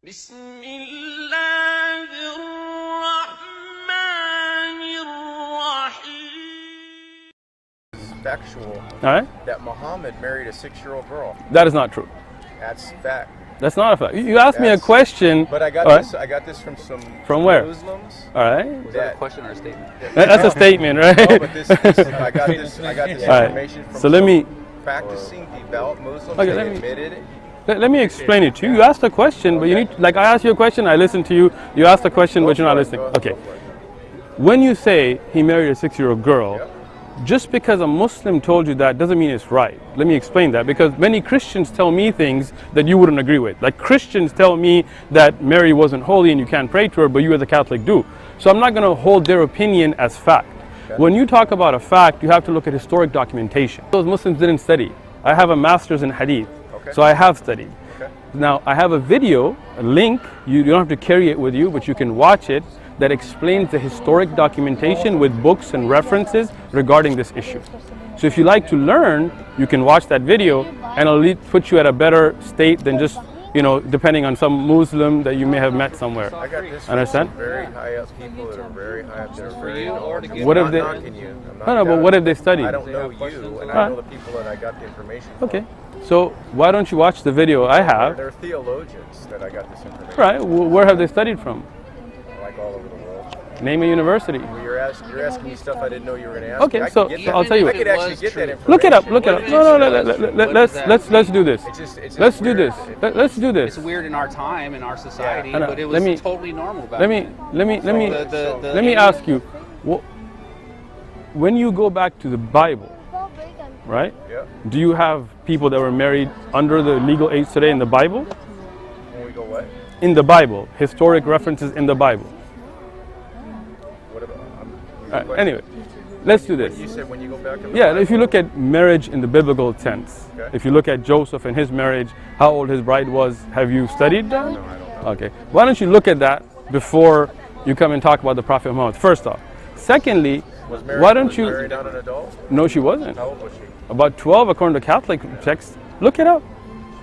بسم الله الرحمن الرحيم. Factual. All right? That Muhammad married a 6-year-old girl. That is not true. That's fact. That's not a fact. You asked me a question. But I got all this. right. I got this from some From where? Muslims. All right. Was that a question or a statement? That's a statement, right? No, but I got this all right. information from So let me practicing devout Muslims. Okay, They let me- admitted it. let me explain it to you. You asked a question, but you need, like, I asked you a question, I listened to you. You asked a question, but you're not listening. Okay. When you say he married a 6-year-old girl, just because a Muslim told you that doesn't mean it's right. Let me explain that, because many Christians tell me things that you wouldn't agree with. Like, Christians tell me that Mary wasn't holy and you can't pray to her, but you as a Catholic do. So I'm not going to hold their opinion as fact. When you talk about a fact, you have to look at historic documentation. Those Muslims didn't study. I have a master's in hadith, so I have studied. Now, I have a video, a link, you don't have to carry it with you, but you can watch it, that explains the historic documentation with books and references regarding this issue. So if you like to learn, you can watch that video, and it'll put you at a better state than just, you know, depending on some Muslim that you may have met somewhere. I got this Understand? from very high up people that are very high up there. Very knowledgeable. What I'm if they- not knocking you. I'm not No, but doubting what you. if they studied? I don't know you, and I know the people that I got the information from. Okay, so why don't you watch the video I have? They're theologians that I got this information Right, where have they studied from? from, like all over the world. Name a university. Well, you're asking me stuff I didn't know you were going to ask. Okay, me. I so can get that. I'll tell you I what. could actually get that information. Look it up, look it up. No, let's do this. It's just Let's do weird. this. Let's do this. It's weird in our time, in our society, I know. but it Let was me- totally normal back Let me The let me ask you, when you go back to the Bible, right? Yeah. Do you have people that were married under the legal age today in the Bible? When we go what? In the Bible, historic references in the Bible. What about? Anyway, let's do this. You said when you go back. In the Yeah, Bible? if you look at marriage in the biblical sense, Okay. if you look at Joseph and his marriage, how old his bride was, have you studied that? No, I don't know. Okay. Why don't you look at that before you come and talk about the Prophet Muhammad, first off. Secondly, Was Mary, why don't was you... Mary not an adult? No, she wasn't. How old was she? About 12 according to Catholic text. Look it up.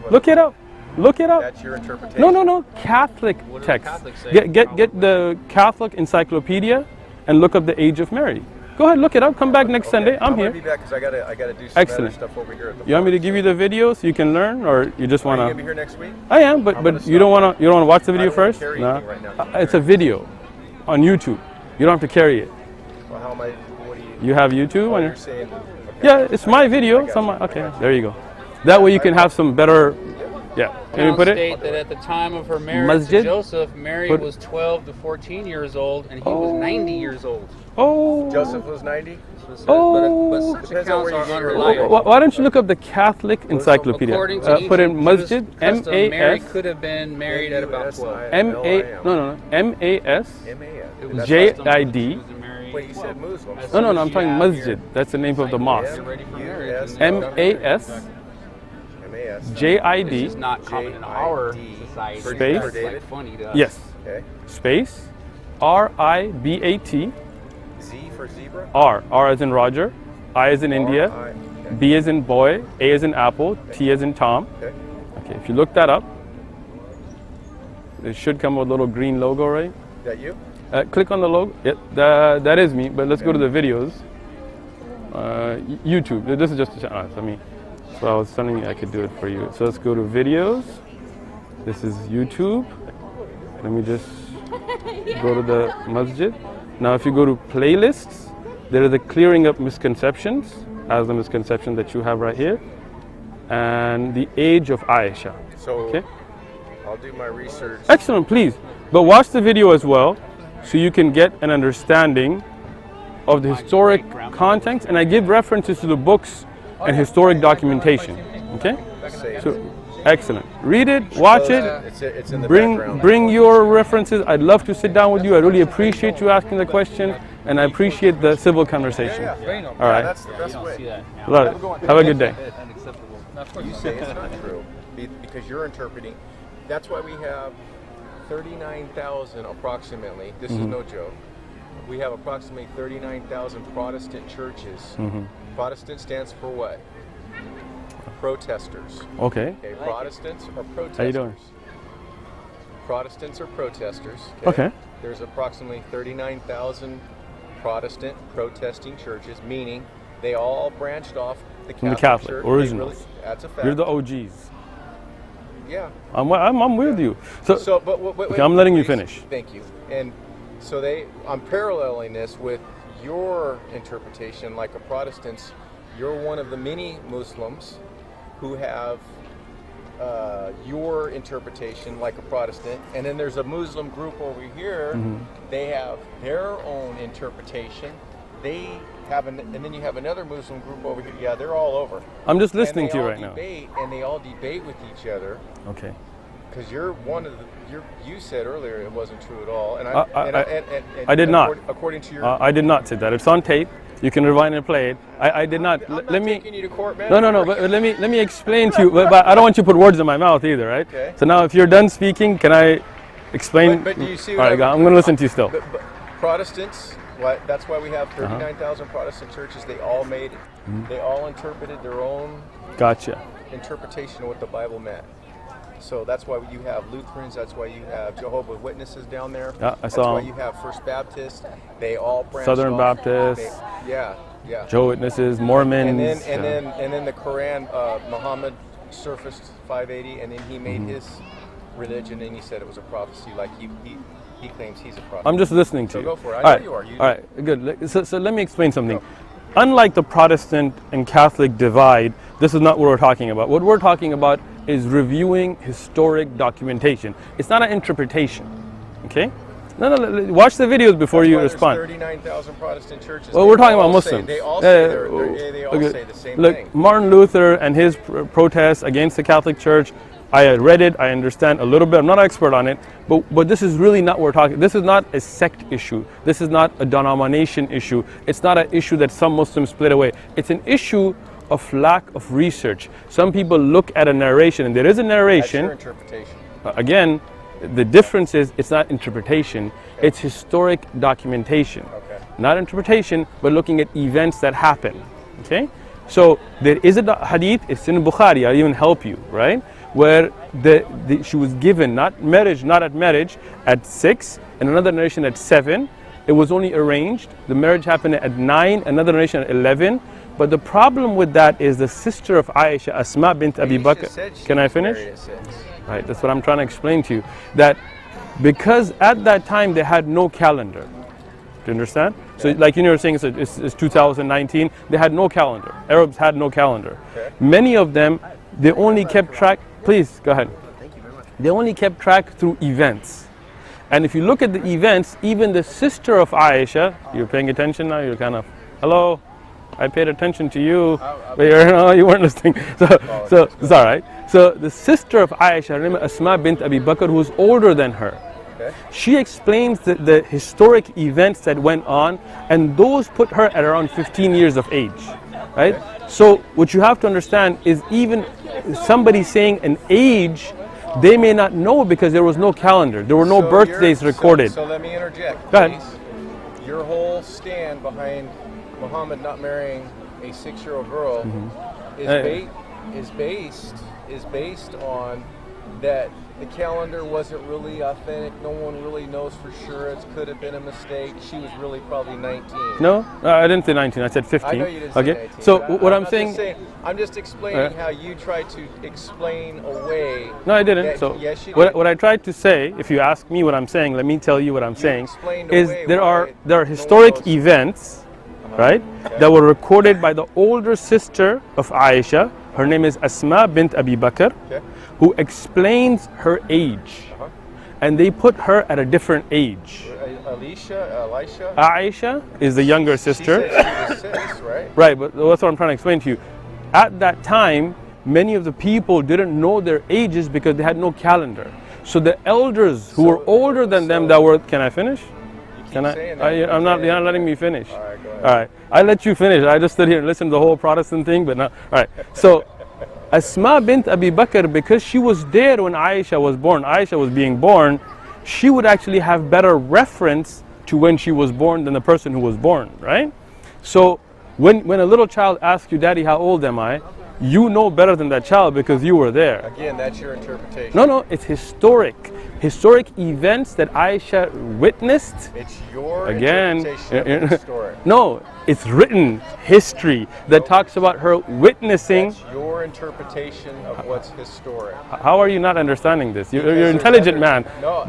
Look it up. Look it up. That's your interpretation. No. Catholic What do the text. Catholics say? Get the Catholic encyclopedia and look up the age of Mary. Go ahead, look it up. Come back next Sunday. I'm gonna here. be back because I gotta do some Excellent. other stuff over here at the You want me to give you the video so you can learn, or you just Are you wanna? gonna be here next week? I am, but gonna you don't wanna watch the I video don't wanna first. carry No, anything right now. It's a video on YouTube. You don't have to carry it. Well, how am I? What do you? You have YouTube Oh, on you're your. saying? Yeah, it's my video. I got So you. okay, there you go. That way you can have some better. Yeah. Can you put it? State that at the time of her marriage Masjid? to Joseph, Mary Put- was 12 to 14 years old, and he was 90 years old. Oh. Joseph was 90. But such Depends on accounts where are you- unreliable. Why don't you look up the Catholic encyclopedia? According to Put in ancient Masjid, Jewish custom, Mary M-A-S, could have been married at about 12. M-A, M-A-S, It was J-I-D. custom that she was married Wait, you said 12. Muslims. No, I'm She talking had Masjid. here. That's the name of the mosque. Get ready for marriage. M-A-S. M-A-S, M-A-S. This J-I-D, is not common in our society. Space. It's like funny to us. yes, Okay. space, R-I-B-A-T, Z for zebra. R as in Roger, I as in India, R-I. Okay. B as in boy, A as in apple, T as in Tom. Okay. Okay, if you look that up, it should come with a little green logo, right? Is that you? Click on the logo. Yeah, that is me, but let's go to the videos. YouTube, this is just a channel. So I was telling you I could do it for you. So let's go to videos. This is YouTube. Let me just go to the masjid. Now if you go to playlists, there is a clearing up misconceptions, as the misconception that you have right here, and the age of Aisha. So Okay. I'll do my research. Excellent, please. But watch the video as well, so you can get an understanding of the historic context, and I give references to the books and historic documentation. Okay? So, excellent. Read it, watch it, It's in the background. bring your references. I'd love to sit down with you. I really appreciate you asking the question, and I appreciate the civil conversation. Yeah. All right. That's the best See way. that. Love it. Have a good day. You say it's not true because you're interpreting. That's why we have 39,000 approximately. This is no joke. We have approximately 39,000 Protestant churches. Protestant stands for what? Protesters. Okay. Okay, Protestants or protesters? How you doing? Protestants are protesters. Okay. There's approximately 39,000 Protestant protesting churches, meaning they all branched off the From the Catholic Catholic, Church. originals. That's a fact. You're the OGs. Yeah. I'm with you. So But okay, I'm letting you finish. Thank you. And so I'm paralleling this with your interpretation, like a Protestants. You're one of the many Muslims who have your interpretation, like a Protestant, and then there's a Muslim group over here. They have their own interpretation. They have, and then you have another Muslim group over here. Yeah, they're all over. I'm just listening to you right now. And they all debate with each other. Okay. Because you're one of the, you said earlier it wasn't true at all, and I did not. According to your, I did not say that. It's on tape. You can rewind and play it. I did not. I'm not let me. taking you to court, man. No. But let me explain to you. But I don't want you to put words in my mouth either, right? Okay. So now, if you're done speaking, can I explain? But do you see? All right, I'm going to listen to you still. But Protestants. That's why we have 39,000 Protestant churches. They all made. They all interpreted their own. Gotcha. Interpretation of what the Bible meant. So that's why you have Lutherans. That's why you have Jehovah's Witnesses down there. Yeah, that's why you have First Baptists. They all branched Southern off. Baptists. Yeah. Jehovah's Witnesses, Mormons. And then the Quran. Muhammad surfaced 580, and then he made his religion, and he said it was a prophecy. Like he claims he's a prophet. I'm just listening to so you. Go for it. I know you are. All right, good. So let me explain something. Unlike the Protestant and Catholic divide, this is not what we're talking about. What we're talking about is reviewing historic documentation. It's not an interpretation, okay? No, watch the videos before you respond. 39,000 Protestant churches. Well, we're talking about Muslims. They all say the same thing. Look, Martin Luther and his protests against the Catholic Church, I read it, I understand a little bit, I'm not an expert on it, but this is really not what we're talking. This is not a sect issue. This is not a denomination issue. It's not an issue that some Muslims split away. It's an issue of lack of research. Some people look at a narration, and there is a narration. That's your interpretation. Again, the difference is it's not interpretation, it's historic documentation. Not interpretation, but looking at events that happen. Okay? So there is a hadith, it's in Bukhari, I'll even help you, right? Where she was given not at marriage at 6, and another narration at 7. It was only arranged. The marriage happened at 9, another narration at 11. But the problem with that is the sister of Aisha, Asma bint Abi Bakr. Can I finish? Right, that's what I'm trying to explain to you. That because at that time they had no calendar. Do you understand? So like you were saying, it's 2019. They had no calendar. Arabs had no calendar. Many of them, they only kept track. Please, go ahead. Thank you very much. They only kept track through events. And if you look at the events, even the sister of Aisha, you're paying attention now, you're kind of, hello, I paid attention to you, but you weren't listening. So it's all right. So the sister of Aisha, remember Asma bint Abi Bakr, who was older than her, she explains the historic events that went on, and those put her at around 15 years of age, right? So what you have to understand is even somebody saying an age, they may not know because there was no calendar. There were no birthdays recorded. So let me interject, Go ahead. please. Your whole stand behind Muhammad not marrying a 6-year-old girl is based on that the calendar wasn't really authentic. No one really knows for sure. It could have been a mistake. She was really probably 19. No, I didn't say 19. I said 15. I know you didn't say 19. So what I'm saying, I'm just explaining how you try to explain away. No, I didn't. So yes, you did. what I tried to say, if you ask me what I'm saying, let me tell you what I'm saying, is there are historic events, right, that were recorded by the older sister of Aisha. Her name is Asma bint Abi Bakr, who explains her age. And they put her at a different age. Elisha? Aisha is the younger sister. She said she was 6, right? Right, but that's what I'm trying to explain to you. At that time, many of the people didn't know their ages because they had no calendar. So the elders who were older than them that were, can I finish? Can I? You're not letting me finish. All right, go ahead. All right, I let you finish. I just stood here and listened to the whole Protestant thing, but not. All right, so Asma bint Abi Bakr, because she was there when Aisha was born, Aisha was being born, she would actually have better reference to when she was born than the person who was born, right? So when a little child asks you, Daddy, how old am I? you know better than that child because you were there. Again, that's your interpretation. No, it's historic events that Aisha witnessed. It's your Again, interpretation of the story. no, it's written history that talks about her witnessing. That's your interpretation of what's historic. How are you not understanding this? You're an there's intelligent other- man. No,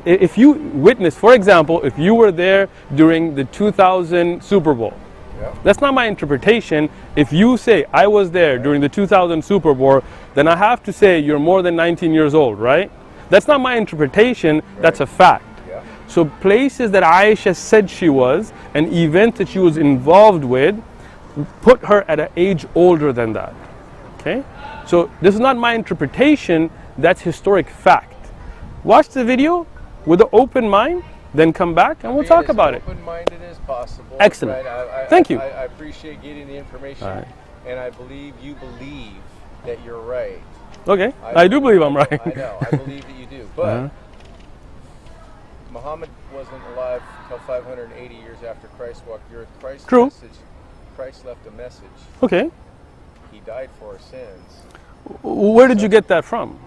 If you witness, for example, if you were there during the 2000 Super Bowl, Yeah. that's not my interpretation. If you say I was there during the 2000 Super Bowl, then I have to say you're more than 19 years old, right? That's not my interpretation. That's a fact. Yeah. So places that Aisha said she was, and events that she was involved with, put her at an age older than that. Okay? So this is not my interpretation, that's historic fact. Watch the video with an open mind, then come back and we'll Be talk as about it. open-minded as possible. Excellent. Right? Thank you. I appreciate getting the information, All right. and I believe you believe that you're right. Okay, I do believe I'm right. I know. I believe that you do. But Uh-huh. Muhammad wasn't alive until 580 years after Christ walked the earth. Christ left a message. Okay, He died for our sins. where did you get that from?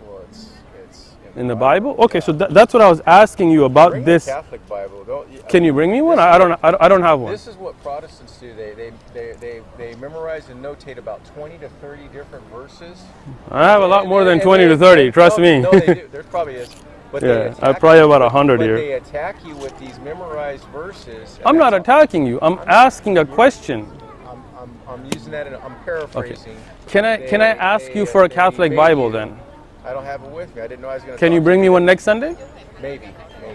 Well, it's In the Bible? Okay, so that's what I was asking you about Bring this. a Catholic Bible. Can you bring me one? I don't have one. This is what Protestants do. They memorize and notate about 20 to 30 different verses. I have a lot more than And 20 to 30, trust no, me. No, they do. There probably is. But they Yeah, attack I probably you have about with- 100 but here. They attack you with these memorized verses. and I'm not that's all- attacking you. I'm asking a question. I'm using that and I'm paraphrasing. Can I ask you for a Catholic Bible then? I don't have it with me. I didn't know I was going to. Can you bring me one next Sunday? Maybe.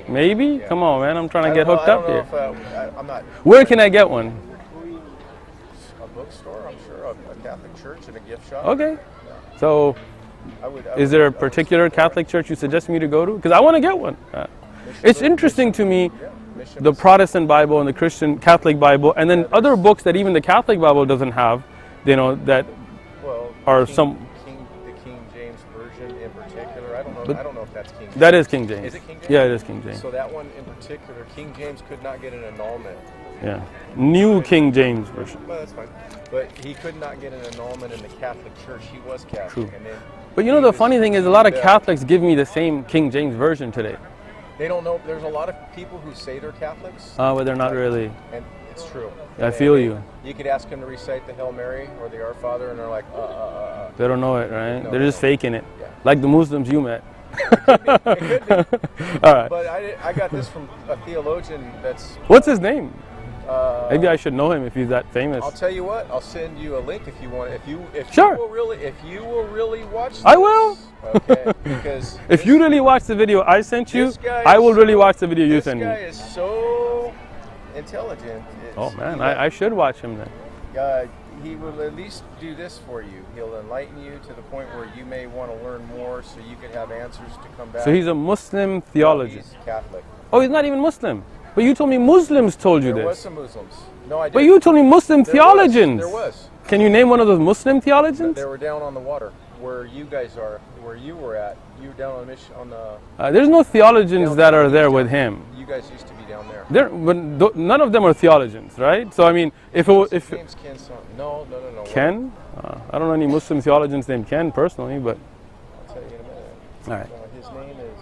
Maybe? Yeah. Come on, man. I'm trying to I get don't hooked know- up I here. don't know if I'm not. Where can I get one? A bookstore, I'm sure. A Catholic church and a gift shop. Okay. So, is there a particular Catholic church you suggest me to go to? Because I want to get one. It's interesting to me, the Protestant Bible and the Christian Catholic Bible, and then other books that even the Catholic Bible doesn't have, you know, that are some. The King James version in particular. I don't know. But I don't know if that's King James. That is King James. Is it King James? Yeah, it is King James. So that one in particular, King James could not get an annulment. Yeah. New King James version. Well, that's fine. But he could not get an annulment in the Catholic Church. He was Catholic. True. And then But you know, he the was- funny thing is a lot of Yeah. Catholics give me the same King James version today. They don't know. There's a lot of people who say they're Catholics, But they're not really. and it's true. I feel you. You could ask them to recite the Hail Mary or the Our Father, and they're like, They don't know it, right? No, They're just no. faking it. Yeah. Like the Muslims you met. It could be. All right. But I got this from a theologian that's. What's his name? Uh, Maybe I should know him if he's that famous. I'll tell you what. I'll send you a link if you want. If Sure. you will really watch. This, I will. Okay. Because If you really watch the video I sent you, this guy I is will really so- watch the video you this send guy me. is so intelligent. Oh man, I should watch him then. He will at least do this for you. He'll enlighten you to the point where you may want to learn more, so you could have answers to come back. So he's a Muslim theologist. He's Catholic. Oh, he's not even Muslim. But you told me Muslims told you There was this. some Muslims. No, I didn't. But you told me Muslim There theologians. Was. There was. Can you name one of those Muslim theologians? They were down on the water where you guys are, where you were at. You were down on the mission on the. There's no theologians down that are south, there down- with him. You guys used to be down there. But none of them are theologians, right? So I mean, if James Ken son. No. Ken, I don't know any Muslim theologians named Ken personally, but I'll tell you in a minute. all right. His name is.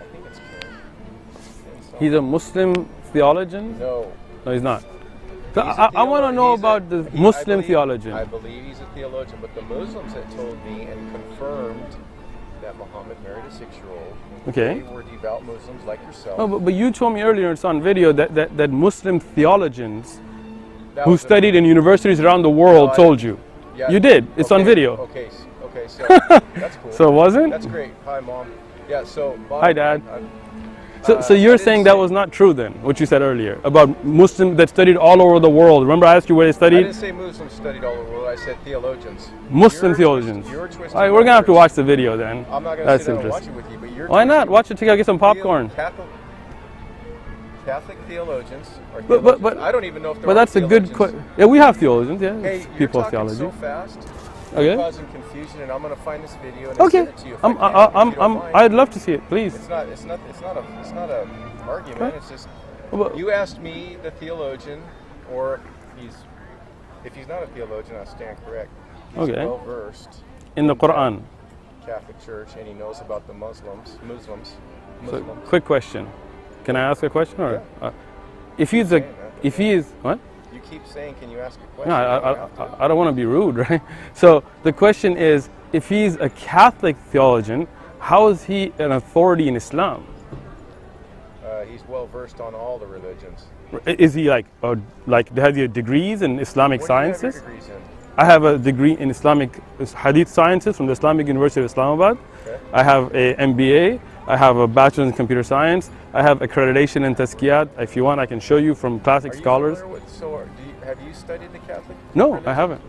I think it's Ken. Ken something. He's a Muslim theologian? No. No, he's not. So He's a I want to theolo- know he's a- about the he- I Muslim believe- theologian. I believe he's a theologian, but the Muslims had told me and confirmed that Muhammad married a 6-year-old. Okay. They were devout Muslims like yourself. Oh, but you told me earlier, it's on video, that Muslim theologians That who was a- studied in universities around the world No, I- told you. Yeah. You did. It's on Okay, video. Okay, so that's cool. So it wasn't? That's great. Hi, Mom. Yeah, so... Bob, Hi, Dad. So I you're didn't saying that say- was not true then, what you said earlier, about Muslims that studied all over the world. Remember I asked you where they I studied? didn't say Muslims studied all over the world. I said theologians. Muslim You're theologians. You're twisting All right, we're going to have to my watch the video then. words. I'm not going to That's sit down and watch interesting. it with you, but you're Why not? twisting- Watch it together, get some popcorn. Catholic theologians are But- theologians. I don't even know if they're But that's a good question. Yeah, we have theologians, yeah. Hey, It's you're people of talking theology. so fast. Okay. You're causing confusion, and I'm going to find this video and Okay. send it to you. If I can, if you don't mind. I'd love to see it, please. It's not a argument. Okay. It's just But- you asked me, the theologian, or If he's not a theologian, I stand correct. He's Okay. well versed In the Quran. Catholic Church, and he knows about the Muslims. So, quick question. Can I ask a question? Or if he's a, if he is what? You keep saying, "Can you ask a question?" No, I don't want to be rude, right? So the question is, if he's a Catholic theologian, how is he an authority in Islam? He's well versed on all the religions. Is he like has he degrees in Islamic What do you have your sciences? degrees in? I have a degree in Islamic Hadith sciences from the Islamic University of Islamabad. Okay. I have a MBA. I have a bachelor's in computer science. I have accreditation in Tazkiyat. If you want, I can show you from classic Are you scholars. familiar with, so have you studied the Catholic? No, religion? I haven't.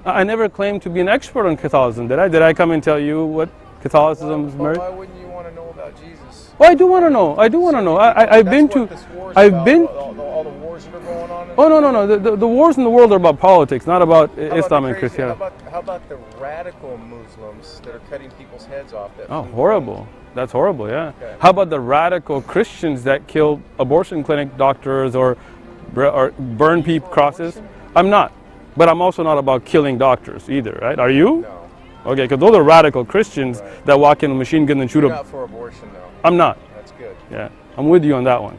I never claimed to be an expert on Catholicism, did I? Did I come and tell you what Catholicism is? Why wouldn't you want to know about Jesus? Oh, I do want to know. I do want to know. I've been to. I've been. All the wars that are going on. Oh no. The wars in the world are about politics, not about How about Islam the and crazy- Christianity. How about the radical Muslims that are cutting people's heads off? Oh, horrible. That's horrible, yeah. Okay. How about the radical Christians that kill abortion clinic doctors or burn people crosses? I'm not. But I'm also not about killing doctors either, right? Are you? No. Okay, because those are radical Christians that walk in with machine guns and shoot You're up. not for abortion, though. I'm not. That's good. Yeah, I'm with you on that one.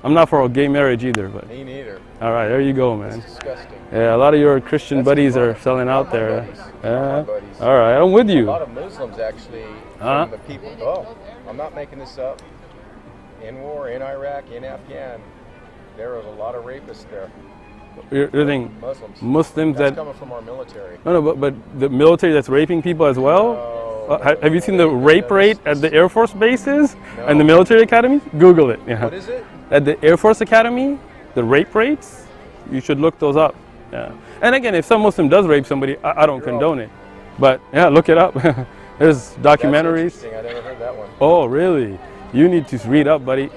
I'm not for a gay marriage either, but Me neither. all right, there you go, It's man. disgusting. Yeah, a lot of your Christian That's buddies good are buddies. selling out My there. buddies. Yeah. My buddies. All right, I'm with A you. lot of Muslims actually, Huh? from the people. Oh, I'm not making this up. In war, in Iraq, in Afghan, there was a lot of rapists there. You're saying Muslims. Muslims That's that coming from our military. no, but the military that's raping people as well. No, Have you seen the rape rate at the Air Force bases No. and the military academies? Google it. Yeah. What is it? At the Air Force Academy, the rape rates, you should look those up. Yeah. And again, if some Muslim does rape somebody, I don't condone it. But yeah, look it up. There's That's documentaries. interesting. I never heard that one. Oh, really? You need to read up, buddy.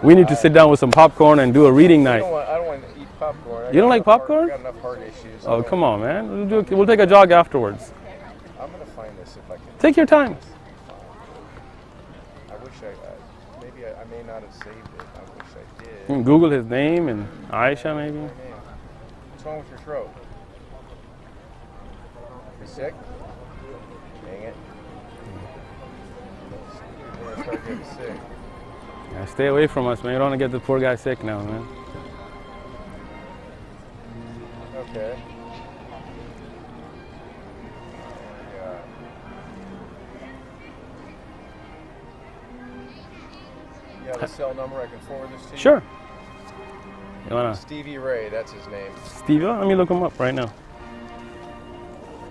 We need to sit down with some popcorn and do a reading night. I don't want to eat popcorn. You don't like popcorn? I got enough heart issues. Oh, come on, man. We'll take a jog afterwards. I'm going to find this if I can. Take your time. I wish maybe I may not have saved it. I wish I did. You can Google his name and Aisha, maybe. Man, what's wrong with your throat? You sick? Dang it. You're gonna start getting sick. Yeah, stay away from us, man. You don't want to get the poor guy sick now, man. Okay. Yeah. You have a cell number I can forward this to you? Sure. You wanna, Stevie Ray, that's his name. Steve? Let me look him up right now.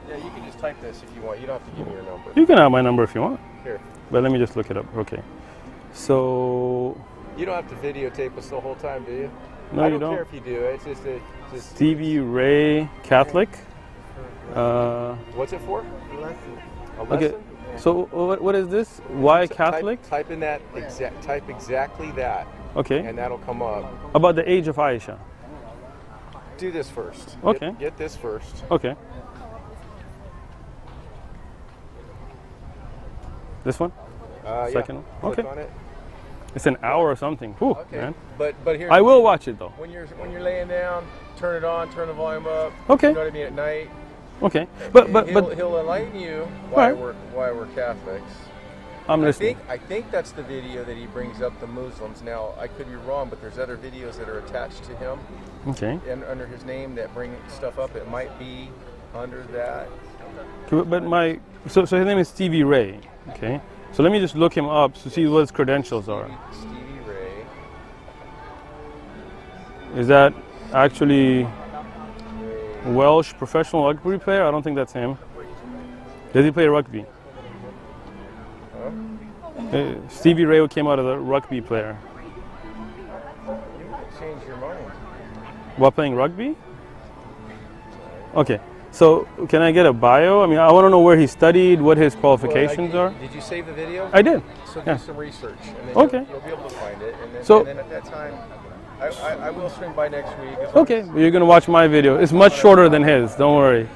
Yeah, you can just type this if you want. You don't have to give me your number. You can have my number if you want, Here. but let me just look it up. Okay. So, You don't have to videotape us the whole time, do you? no, I you don't care don't. if you do. It's just Stevie Ray, Catholic. What's it for? A lesson. A Okay. lesson? So, what is this? Why Catholic? Type in that type exactly that, Okay. and that'll come up. About the age of Aisha. Do this first. Okay. Get this first. Okay. This one? Second Yeah. one? Click Okay. on it. It's an hour or something. Whew, Okay. man. But here. I will watch it though. When you're laying down, turn it on, turn the volume up. Okay. You know what I mean? At night. Okay. But he'll enlighten you why Right. we're Catholics. I'm listening. I think that's the video that he brings up the Muslims. Now I could be wrong, but there's other videos that are attached to him Okay. and under his name that bring stuff up. It might be under that. But so his name is Stevie Ray. Okay. So let me just look him up to see what his credentials are. Stevie Ray. Is that actually Welsh professional rugby player? I don't think that's him. Does he play rugby? Huh? Stevie Ray came out of the rugby player. You can change your mind. While playing rugby? Okay. So can I get a bio? I mean, I want to know where he studied, what his qualifications are. Did you save the video? I did. So Yeah. do some research, and then Okay. you'll be able to find it. And then, So- and then at that time, I will swing by next week. as long Okay, as- well, you're gonna watch my video. It's much shorter than his. Don't worry.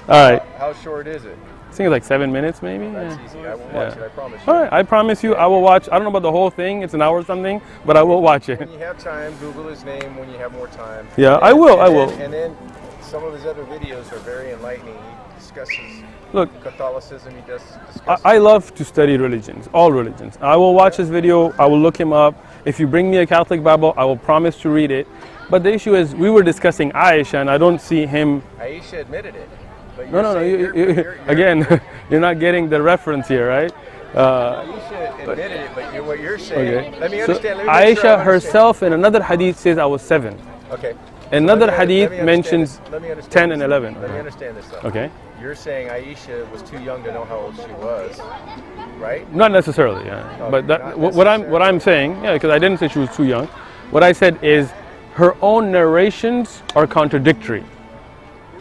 All right. How short is it? think it's like 7 minutes maybe. That's Yeah. easy. I will watch it. I promise you. All right, I promise you, I will watch. I don't know about the whole thing. It's an hour or something, but I will watch it. When you have time, Google his name when you have more time. Yeah, And I will. And then some of his other videos are very enlightening. He discusses Look, Catholicism. He does discuss. I love to study religions, all religions. I will watch his video. I will look him up. If you bring me a Catholic Bible, I will promise to read it. But the issue is, we were discussing Aisha, and I don't see him. Aisha admitted it. But No. Again, you're not getting the reference here, right? Aisha admitted it, but what you're saying. Okay. Let me So understand. Let me make sure Aisha I herself in another hadith says I was 7. understand. Okay. Another Let me hadith understand mentions this. Let me understand 10 this. and 11. Let me understand this though. Okay. You're saying Aisha was too young to know how old she was, right? Not necessarily, yeah. Oh, But that, not what I'm saying, yeah, because I didn't say she was too young. What I said is her own narrations are contradictory.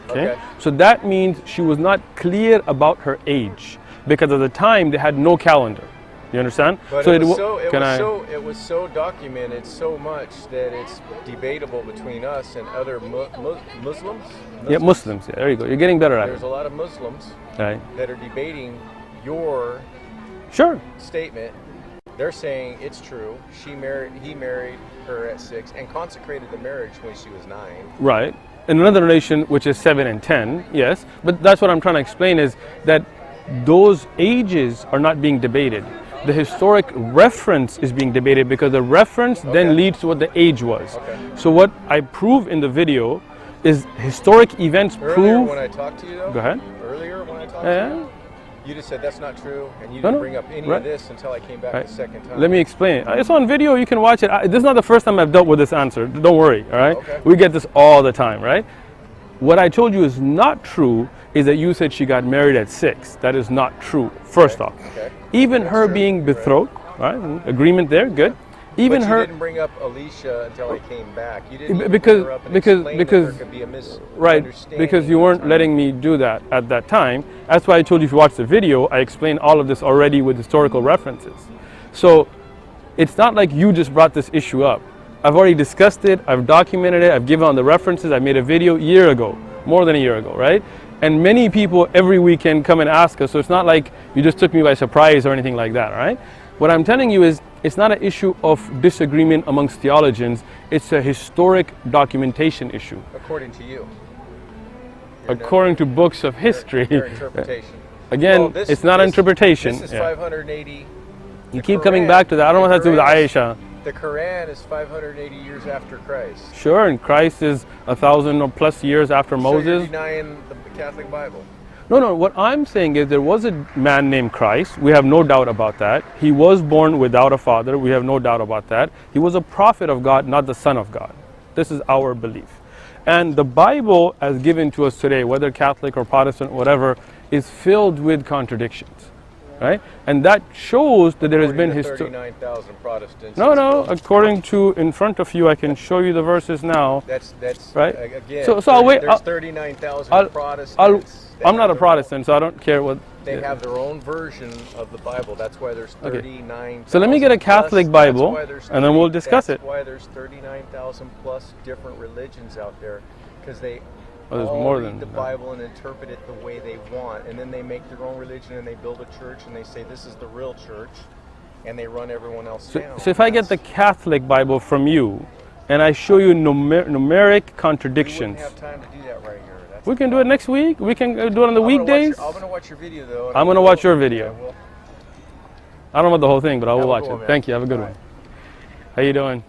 Okay? Okay. So that means she was not clear about her age, because at the time they had no calendar. You understand? But it was so documented so much that it's debatable between us and other Muslims. Yeah, Muslims. Yeah, there you go. You're getting better at There's it. a lot of Muslims Right. that are debating your Sure. statement. They're saying it's true. He married her at 6 and consecrated the marriage when she was 9. Right. In another narration, which is 7 and 10, yes. But that's what I'm trying to explain, is that those ages are not being debated. The historic reference is being debated, because the reference then leads to what the age was. Okay. So what I prove in the video is historic events Earlier prove. when I talked to you though, Go ahead. Earlier when I talked to Yeah. you, you just said that's not true, and you No, didn't no. bring up any Right. of this until I came back Right. the second time. Let me explain. It's on video. You can watch it. This is not the first time I've dealt with this answer. Don't worry. All right. Okay. We get this all the time, right? What I told you is not true is that you said she got married at 6. That is not true. First off, Okay. even That's her true. being Right. betrothed, right? Agreement there. Good. Even But you her. didn't bring up Alicia until I came back. You didn't even Because- bring her up and because- explain because- that there could be a Right, misunderstanding because you at weren't the time. letting me do that at that time. That's why I told you, if you watch the video, I explained all of this already with historical references. So it's not like you just brought this issue up. I've already discussed it, I've documented it, I've given all the references, I made a video a year ago, more than a year ago, right? And many people every weekend come and ask us, so it's not like you just took me by surprise or anything like that, right? What I'm telling you is, it's not an issue of disagreement amongst theologians, it's a historic documentation issue. According to you. According to books of history. Your interpretation. Again, Well, this- it's not this- interpretation. This is Yeah. 580. You the keep coming Quran- back to that. I don't know what that has to do with the Quran is- Aisha. The Quran is 580 years after Christ. Sure, and Christ is 1,000 or plus years after So you're Moses. denying the Catholic Bible. No, what I'm saying is there was a man named Christ. We have no doubt about that. He was born without a father. We have no doubt about that. He was a prophet of God, not the son of God. This is our belief. And the Bible, as given to us today, whether Catholic or Protestant, whatever, is filled with contradictions, right? And that shows that there has been According to history. 39,000 Protestants. No, it's no. still- According to, in front of you, I can show you the verses now. That's Right. Again. So I'll wait. There's 39,000 I'll- Protestants. that I'm not have a their Protestant, so I don't care what. own- They have their own version of the Bible. That's why there's Okay. 39,000. So let me get a Catholic plus. Bible, That's why there's and then we'll discuss it. That's why there's 39,000 plus different religions out there, because they Oh, there's all more read than the that. Bible and interpret it the way they want, and then they make their own religion and they build a church and they say this is the real church, and they run everyone else down. So if I get the Catholic Bible from you, and I show you numeric We contradictions, wouldn't have time to do that right here. That's we the can do it problem. next week. We can do it on the weekdays. I'm gonna watch your video though. I'm gonna watch your video. I will. I don't know about the whole thing, but I will Have a watch good it. one, man. Thank you. Have a good Bye. one. How you doing?